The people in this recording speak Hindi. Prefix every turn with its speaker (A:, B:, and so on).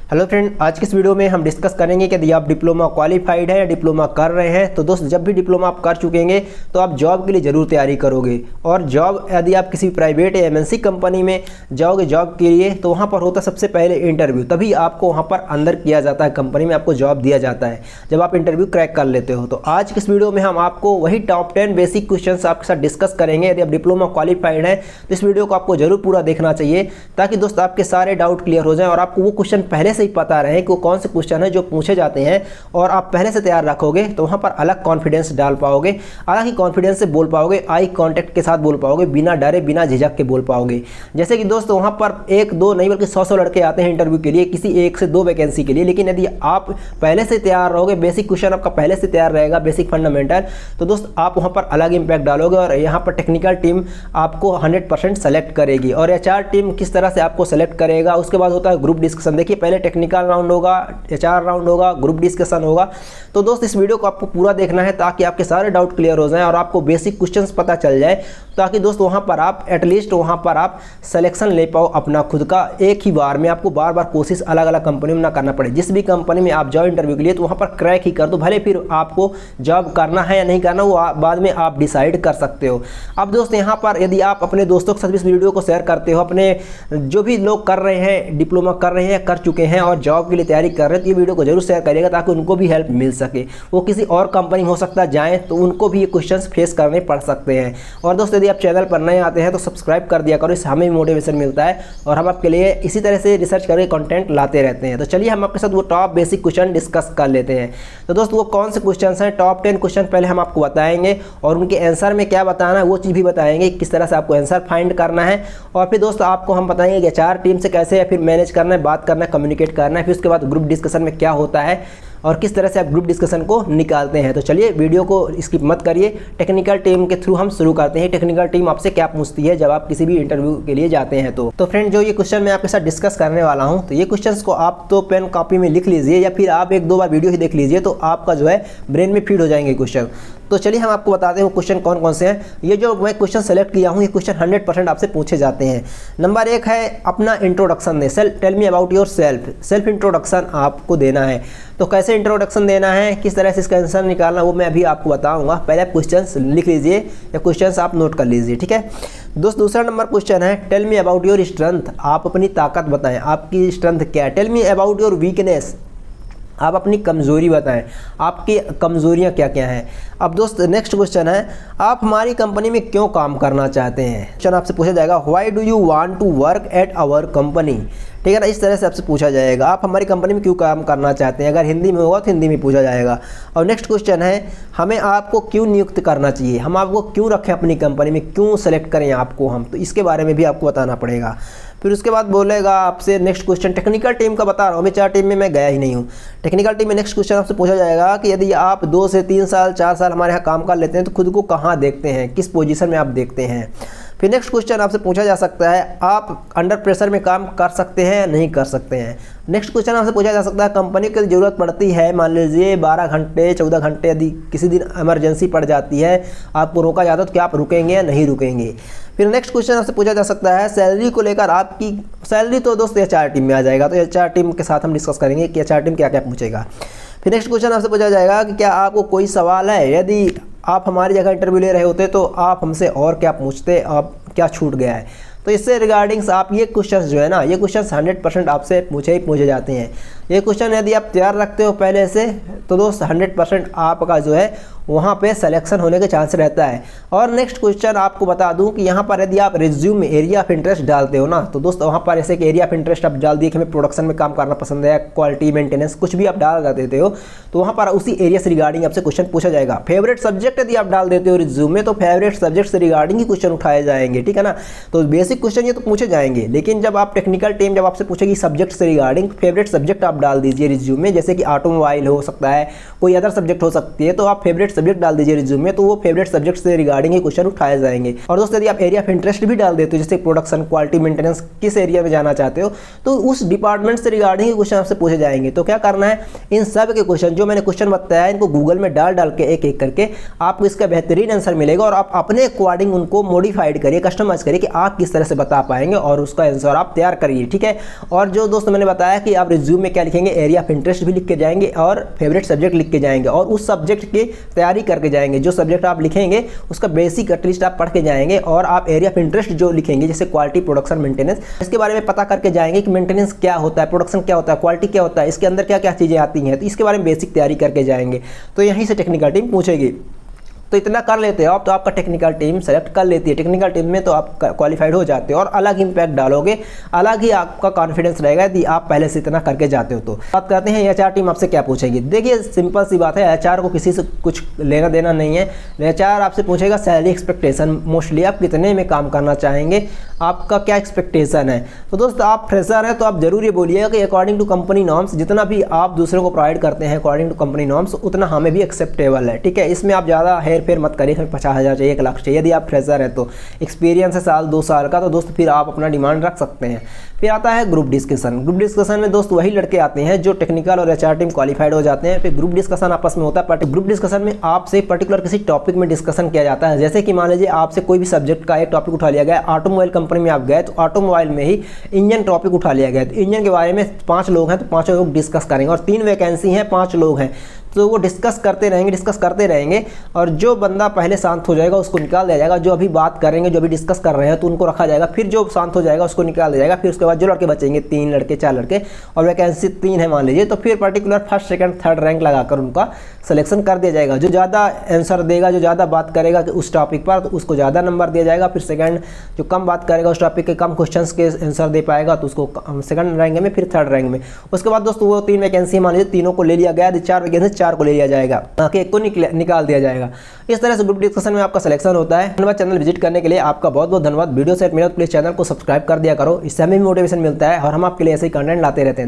A: हेलो फ्रेंड, आज की इस वीडियो में हम डिस्कस करेंगे कि यदि आप डिप्लोमा क्वालिफाइड है या डिप्लोमा कर रहे हैं तो दोस्त जब भी डिप्लोमा आप कर चुकेंगे तो आप जॉब के लिए ज़रूर तैयारी करोगे। और जॉब यदि आप किसी प्राइवेट या एमएनसी कंपनी में जाओगे जॉब के लिए तो वहाँ पर होता है सबसे पहले इंटरव्यू, तभी आपको वहाँ पर अंदर किया जाता है, कंपनी में आपको जॉब दिया जाता है जब आप इंटरव्यू क्रैक कर लेते हो। तो आज की इस वीडियो में हम आपको वही टॉप 10 बेसिक क्वेश्चन आपके साथ डिस्कस करेंगे। यदि आप डिप्लोमा क्वालिफाइड है तो इस वीडियो को आपको जरूर पूरा देखना चाहिए ताकि दोस्त आपके सारे डाउट क्लियर हो जाएं और आपको वो क्वेश्चन पहले से ही पता रहे कि वो कौन से क्वेश्चन है जो पूछे जाते हैं और आप पहले से तैयार रखोगे तो वहां पर अलग कॉन्फिडेंस डाल पाओगे, अलग ही कॉन्फिडेंस से बोल पाओगे, आई कांटेक्ट के साथ बोल पाओगे, बिना डरे बिना झिझक के बोल पाओगे। जैसे कि दोस्त वहां पर एक दो नहीं बल्कि 100 लड़के आते हैं इंटरव्यू के लिए किसी एक से दो वैकेंसी के लिए, लेकिन यदि आप पहले से तैयार रहोगे, बेसिक क्वेश्चन आपका पहले से तैयार रहेगा, बेसिक फंडामेंटल, तो दोस्त आप वहां पर अलग इंपैक्ट डालोगे और यहाँ पर टेक्निकल टीम आपको 100% सेलेक्ट करेगी। और एचआर टीम किस तरह से आपको सेलेक्ट करेगा, उसके बाद होता है ग्रुप डिस्कशन। देखिए पहले टेक्निकल राउंड होगा, एचआर राउंड होगा, ग्रुप डिस्कशन होगा। तो दोस्त इस वीडियो को आपको पूरा देखना है ताकि आपके सारे डाउट क्लियर हो जाएं और आपको बेसिक क्वेश्चंस पता चल जाए, ताकि दोस्त वहां पर आप एटलीस्ट वहां पर आप सिलेक्शन ले पाओ अपना खुद का एक ही बार में। आपको बार बार कोशिश अलग अलग कंपनी में ना करना पड़े। जिस भी कंपनी में आप जाओ इंटरव्यू के लिए तो वहां पर क्रैक ही कर दो, भले फिर आपको जॉब करना है या नहीं करना वो बाद में आप डिसाइड कर सकते हो। अब दोस्त यहाँ पर यदि आप अपने दोस्तों के साथ इस वीडियो को शेयर करते हो, अपने जो भी लोग कर रहे हैं, डिप्लोमा कर रहे हैं, कर चुके हैं और जॉब के लिए तैयारी कर रहे हैं, तो ये वीडियो को जरूर शेयर करिएगा ताकि उनको भी हेल्प मिल सके। वो किसी और कंपनी में हो सकता है जाएं तो उनको भी ये क्वेश्चंस फेस करने पड़ सकते हैं। और दोस्तों यदि आप चैनल पर नए आते हैं तो सब्सक्राइब कर दिया करो, इससे हमें भी मोटिवेशन मिलता है और हम आपके लिए इसी तरह से रिसर्च करके कंटेंट लाते रहते हैं। तो चलिए हम आपके साथ वो टॉप बेसिक क्वेश्चन डिस्कस कर लेते हैं। तो दोस्त वो कौन से क्वेश्चन हैं, टॉप 10 क्वेश्चन पहले हम आपको बताएंगे और उनके आंसर में क्या बताना है वो चीज़ भी बताएंगे, किस तरह से आपको आंसर फाइंड करना है। और फिर दोस्त आपको हम बताएंगे कि एचआर टीम से कैसे फिर मैनेज करना है, बात करना है, कम्युनिकेट करना है। फिर उसके बाद ग्रुप डिस्कशन में क्या होता है और किस तरह से आप ग्रुप डिस्कशन को निकालते हैं। तो चलिए वीडियो को स्किप मत करिए, टेक्निकल टीम के थ्रू हम शुरू करते हैं। टेक्निकल टीम आपसे क्या पूछती है जब आप किसी भी इंटरव्यू के लिए जाते हैं। तो फ्रेंड जो ये क्वेश्चन मैं आपके साथ डिस्कस करने वाला हूं, तो ये क्वेश्चंस को आप तो पेन कॉपी में लिख लीजिए या फिर आप एक दो बार वीडियो ही देख लीजिए तो आपका जो है ब्रेन में फीड हो जाएंगे क्वेश्चन। तो चलिए हम आपको बताते हैं वो क्वेश्चन कौन कौन से हैं। ये जो मैं क्वेश्चन सेलेक्ट किया हूँ ये क्वेश्चन 100% आपसे पूछे जाते हैं। नंबर 1 है अपना इंट्रोडक्शन दे, tell me about yourself introduction आपको देना है। तो कैसे इंट्रोडक्शन देना है, किस तरह से इसका आंसर निकालना वो मैं अभी आपको बताऊंगा। पहले आप क्वेश्चंस लिख लीजिए या क्वेश्चंस आप नोट कर लीजिए, ठीक है दोस्त। दूसरा नंबर क्वेश्चन है tell me about your strength, आप अपनी ताकत बताएं, आपकी स्ट्रेंथ क्या है। Tell me about your weakness, आप अपनी कमज़ोरी बताएं, आपकी कमज़ोरियां क्या क्या हैं। अब दोस्त नेक्स्ट क्वेश्चन है आप हमारी कंपनी में क्यों काम करना चाहते हैं। क्वेश्चन आपसे पूछा जाएगा why do you want to work at our company, ठीक है ना, इस तरह से आपसे पूछा जाएगा आप हमारी कंपनी में क्यों काम करना चाहते हैं। अगर हिंदी में होगा तो हिंदी में पूछा जाएगा। और नेक्स्ट क्वेश्चन है हमें आपको क्यों नियुक्त करना चाहिए, हम आपको क्यों रखें अपनी कंपनी में, क्यों सेलेक्ट करें आपको हम, तो इसके बारे में भी आपको बताना पड़ेगा। फिर उसके बाद बोलेगा आपसे नेक्स्ट क्वेश्चन टेक्निकल टीम का बता रहा हूँ, मैं 4 टीम में मैं गया ही नहीं हूँ। टेक्निकल टीम में नेक्स्ट क्वेश्चन आपसे पूछा जाएगा कि यदि आप 2 से 3 साल 4 साल हमारे यहाँ काम कर लेते हैं तो खुद को कहाँ देखते हैं, किस पोजीशन में आप देखते हैं। फिर नेक्स्ट क्वेश्चन आपसे पूछा जा सकता है आप अंडर प्रेशर में काम कर सकते हैं या नहीं कर सकते हैं। नेक्स्ट क्वेश्चन आपसे पूछा जा सकता है कंपनी की ज़रूरत पड़ती है, मान लीजिए 12 घंटे 14 घंटे यदि किसी दिन इमरजेंसी पड़ जाती है, आपको रोका जाता है तो क्या आप रुकेंगे या नहीं रुकेंगे। फिर नेक्स्ट क्वेश्चन आपसे पूछा जा सकता है सैलरी को लेकर, आपकी सैलरी तो दोस्त एचआर टीम में आ जाएगा, तो एचआर टीम के साथ हम डिस्कस करेंगे कि एचआर टीम क्या क्या पूछेगा। फिर नेक्स्ट क्वेश्चन आपसे पूछा जाएगा कि क्या आपको कोई सवाल है, यदि आप हमारी जगह इंटरव्यू ले रहे होते तो आप हमसे और क्या पूछते, आप क्या छूट गया है। तो इससे रिगार्डिंग्स आप ये क्वेश्चंस जो है ना, ये क्वेश्चंस 100% आपसे पूछे जाते हैं। ये क्वेश्चन यदि आप तैयार रखते हो पहले से तो दोस्त 100% आपका जो है वहाँ पे सिलेक्शन होने के चांस रहता है। और नेक्स्ट क्वेश्चन आपको बता दूं कि यहाँ पर यदि आप रिज्यूम में एरिया ऑफ इंटरेस्ट डालते हो ना, तो दोस्त वहाँ पर ऐसे कि एरिया ऑफ इंटरेस्ट आप डाल दिए कि हमें प्रोडक्शन में काम करना पसंद है, क्वालिटी मेंटेनेंस कुछ भी आप डाल देते हो तो वहाँ पर उसी एरिया से रिगार्डिंग आपसे क्वेश्चन पूछा जाएगा। फेवरेट सब्जेक्ट यदि आप डाल देते हो रिज्यूम में तो फेवरेट सब्जेक्ट से रिगार्डिंग ही क्वेश्चन उठाए जाएंगे, ठीक है ना। तो बेसिक क्वेश्चन ये तो पूछे जाएंगे, लेकिन जब आप टेक्निकल टीम जब आपसे पूछेगी सब्जेक्ट से रिगार्डिंग, फेवरेट सब्जेक्ट आप आप डाल दीजिए रिज्यूम में, जैसे कि ऑटोमोबाइल हो सकता है, कोई अदर सब्जेक्ट हो सकती है, तो आप फेवरेट सब्जेक्ट डाल दीजिए रिज्यूम में, तो वो फेवरेट सब्जेक्ट से रिगार्डिंग ही क्वेश्चन उठाए जाएंगे। और दोस्तों यदि आप एरिया ऑफ इंटरेस्ट भी डाल देते हो, जैसे प्रोडक्शन, क्वालिटी, मेंटेनेंस, किस एरिया में जाना चाहते हो, तो उस डिपार्टमेंट से रिगार्डिंग ही क्वेश्चन आपसे पूछे जाएंगे। तो क्या करना है, इन सब के क्वेश्चन जो मैंने क्वेश्चन बताया इनको गूगल में डाल के एक एक करके आपको इसका बेहतरीन आंसर मिलेगा, और आप अपने अकॉर्डिंग उनको मॉडिफाइड करिए, कस्टमाइज करिए कि आप किस तरह से बता पाएंगे, और उसका आंसर आप तैयार करिए, ठीक है। और जो दोस्तों मैंने बताया कि आप रिज्यूम में क्या लिखेंगे, एरिया ऑफ इंटरेस्ट भी लिख के जाएंगे और फेवरेट सब्जेक्ट लिख के जाएंगे, और उस सब्जेक्ट की तैयारी करके जाएंगे। जो सब्जेक्ट आप लिखेंगे उसका बेसिक एटलीस्ट आप पढ़ के जाएंगे, और आप एरिया ऑफ इंटरेस्ट जो लिखेंगे जैसे क्वालिटी, प्रोडक्शन, मेंटेनेंस, इसके बारे में पता करके जाएंगे कि मेंटेनेंस क्या होता है, प्रोडक्शन क्या होता है, क्वालिटी क्या होता है, इसके अंदर क्या क्या चीज़ें आती हैं, तो इसके बारे में बेसिक तैयारी करके जाएंगे। तो यहीं से टेक्निकल टीम पूछेगी। तो इतना कर लेते हो आप तो आपका टेक्निकल टीम सेलेक्ट कर लेती है। टेक्निकल टीम में तो आप क्वालिफाइड हो जाते हो और अलग इम्पैक्ट डालोगे, अलग ही आपका कॉन्फिडेंस रहेगा यदि आप पहले से इतना करके जाते हो। तो बात करते हैं एचआर टीम आपसे क्या पूछेगी। देखिए सिंपल सी बात है, एचआर को किसी से कुछ लेना देना नहीं है। एचआर आपसे पूछेगा सैलरी एक्सपेक्टेशन, मोस्टली आप कितने में काम करना चाहेंगे, आपका क्या एक्सपेक्टेशन है। तो दोस्तों आप फ्रेशर हैं तो आप जरूर ये बोलिएगा कि अकॉर्डिंग टू कंपनी नॉर्म्स जितना भी आप दूसरों को प्रोवाइड करते हैं अकॉर्डिंग टू कंपनी नॉर्म्स उतना हमें भी एक्सेप्टेबल है, ठीक है। इसमें आप ज़्यादा हेर फेर मत करिए, 50,000 चाहिए, 1 लाख चाहिए। यदि आप फ्रेशर है तो एक्सपीरियंस है साल 2 साल का, तो दोस्त फिर आप अपना डिमांड रख सकते हैं। फिर आता है ग्रुप डिस्कशन। ग्रुप डिस्कशन में दोस्त वही लड़के आते हैं जो टेक्निकल और एचआर टीम क्वालिफाइड हो जाते हैं। फिर ग्रुप डिस्कशन आपस में होता है। ग्रुप डिस्कशन में आपसे पर्टिकुलर किसी टॉपिक में डिस्कशन किया जाता है। जैसे कि मान लीजिए आपसे कोई भी सब्जेक्ट का एक टॉपिक उठा लिया गया, ऑटोमोबाइल कंपनी में आप गए तो ऑटोमोबाइल में ही इंजन टॉपिक उठा लिया गया, तो इंजन के बारे में 5 लोग हैं तो 5 लोग डिस्कस करेंगे, और 3 वैकेंसी हैं, 5 लोग हैं, तो वो डिस्कस करते रहेंगे और जो बंदा पहले शांत हो जाएगा उसको निकाल दिया जाएगा। जो अभी बात करेंगे, जो अभी डिस्कस कर रहे हैं तो उनको रखा जाएगा, फिर जो शांत हो जाएगा उसको निकाल दिया जाएगा। फिर उसके बाद जो लड़के बचेंगे 3 लड़के 4 लड़के और वैकेंसी 3 है मान लीजिए, तो फिर particular first second third rank लगाकर उनका सिलेक्शन कर दिया जाएगा। जो ज़्यादा आंसर देगा, जो ज़्यादा बात करेगा कि उस टॉपिक पर, तो उसको ज़्यादा नंबर दिया जाएगा। फिर सेकंड जो कम बात करेगा उस टॉपिक के, कम क्वेश्चंस के आंसर दे पाएगा तो उसको सेकंड रैंक में, फिर थर्ड रैंक में। उसके बाद दोस्तों वो 3 वैकेंसी मान लीजिए, तीनों को ले लिया गया, 4 वैकेंसी 4 को ले लिया जाएगा, बाकी एक को निकाल दिया जाएगा। इस तरह से ग्रुप डिस्कशन में आपका सिलेक्शन होता है। धन्यवाद चैनल विजिट करने के लिए, आपका बहुत बहुत धन्यवाद। वीडियो सेट मिला तो प्लीज चैनल को सब्सक्राइब कर दिया करो, इससे हमें भी मोटिवेशन मिलता है और हम आपके लिए ऐसे ही कंटेंट लाते रहते हैं।